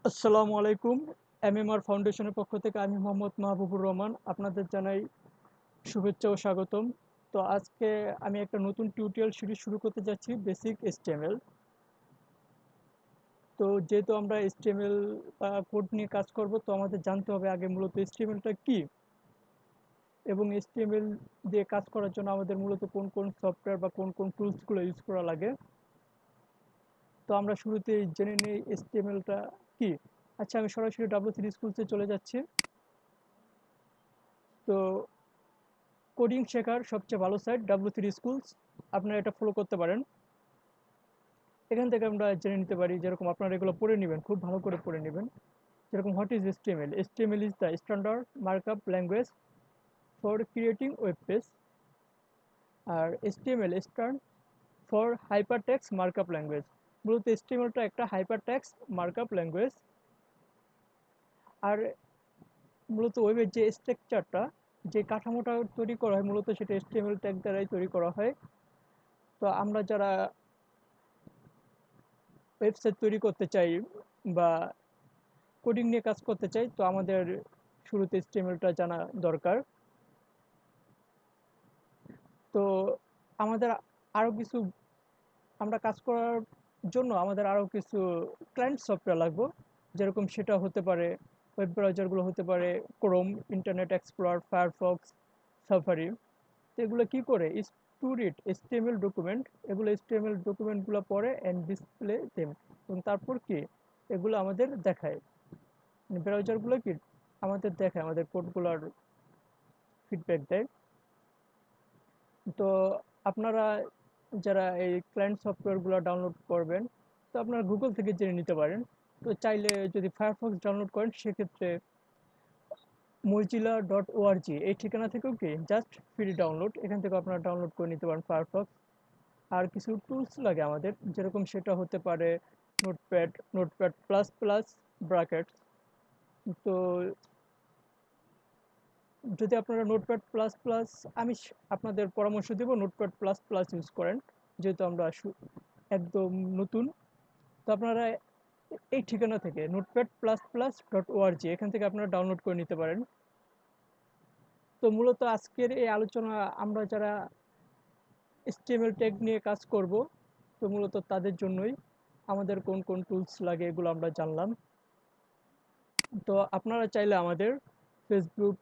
আসসালামু আলাইকুম। এমএমআর ফাউন্ডেশনের পক্ষ থেকে আমি মোহাম্মদ মাহবুবুর রহমান আপনাদের জানাই শুভেচ্ছা ও স্বাগতম। তো আজকে আমি একটা নতুন টিউটোরিয়াল সিরিজ শুরু করতে যাচ্ছি, বেসিক এইচটিএমএল। তো যেহেতু আমরা এইচটিএমএল বা কোড নিয়ে কাজ করব, তো আমাদের জানতে হবে আগে মূলত এইচটিএমএলটা কি এবং এইচটিএমএল দিয়ে কাজ করার জন্য আমাদের মূলত কোন কোন সফটওয়্যার বা কোন কোন টুলসগুলো ইউজ করা লাগে। তো আমরা শুরুতেই জেনে নিই এইচটিএমএলটা কি। আচ্ছা, আমি সরাসরি W3 স্কুলসে চলে যাচ্ছি। তো কোডিং শেখার সবচেয়ে ভালো সাইট W3 স্কুলস, আপনারা এটা ফলো করতে পারেন। এখান থেকে আমরা জেনে নিতে পারি, যেরকম আপনারা এগুলো পড়ে নেবেন, খুব ভালো করে পড়ে নেবেন। যেরকম what is HTML? HTML is the standard markup language for creating web page. আর HTML stand for hyper text markup language. মূলত HTMLটা একটা হাইপার টেক্সট মার্কআপ ল্যাঙ্গুয়েজ। আর মূলত ওয়েবের যে স্ট্রাকচারটা, যে কাঠামোটা তৈরি করা হয়, মূলত সেটা HTML ট্যাগ দ্বারাই তৈরি করা হয়। তো আমরা যারা ওয়েবসাইট তৈরি করতে চাই বা কোডিং নিয়ে কাজ করতে চাই, তো আমাদের শুরুতে HTML-টা জানা দরকার। তো আমাদের আরও কিছু, আমরা কাজ করার জন্য আমাদের আরও কিছু ক্লায়েন্ট সফটওয়্যার লাগবে। যেরকম সেটা হতে পারে, ওয়েব ব্রাউজারগুলো হতে পারে Chrome, internet explorer, Firefox, safari. তো এগুলো কী করে? টু রিড HTML ডকুমেন্ট, এগুলো HTML ডকুমেন্টগুলো পড়ে অ্যান্ড ডিসপ্লে দেম, এবং তারপর কি এগুলো আমাদের দেখায়, ব্রাউজারগুলো কি আমাদের দেখায়, আমাদের কোডগুলোর ফিডব্যাক দেয়। তো আপনারা যারা এই ক্লায়েন্ট সফটওয়্যারগুলো ডাউনলোড করবেন, তো আপনারা গুগল থেকে জেনে নিতে পারেন। তো চাইলে যদি ফায়ারফক্স ডাউনলোড করেন, সেক্ষেত্রে mozilla.org এই ঠিকানা থেকেও কি জাস্ট ফ্রি ডাউনলোড, এখান থেকে আপনারা ডাউনলোড করে নিতে পারেন ফায়ারফক্স। আর কিছু টুলস লাগে আমাদের, যেরকম সেটা হতে পারে notepad, notepad plus plus, brackets. তো যদি আপনারা নোটপ্যাড প্লাস প্লাস, আমি আপনাদের পরামর্শ দেব নোটপ্যাড প্লাস প্লাস ইউজ করেন, যেহেতু আমরা একদম নতুন। তো আপনারা এই ঠিকানা থেকে notepad++.org এখান থেকে আপনারা ডাউনলোড করে নিতে পারেন। তো মূলত আজকের এই আলোচনা, আমরা যারা HTML ট্যাগ নিয়ে কাজ করব, তো মূলত তাদের জন্যই আমাদের কোন কোন টুলস লাগে এগুলো আমরা জানলাম। তো আপনারা চাইলে আমাদের ফেসবুক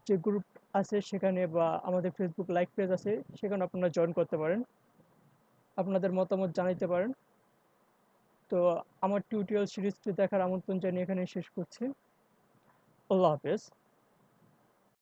যে গ্রুপ আছে সেখানে, বা আমাদের ফেসবুক লাইক পেজ আছে সেখানে আপনারা জয়েন করতে পারেন, আপনাদের মতামত জানাইতে পারেন। তো আমার টিউটোরিয়াল সিরিজটি দেখার আমন্ত্রণ জানিয়ে এখানে শেষ করছি। আল্লাহ হাফেজ।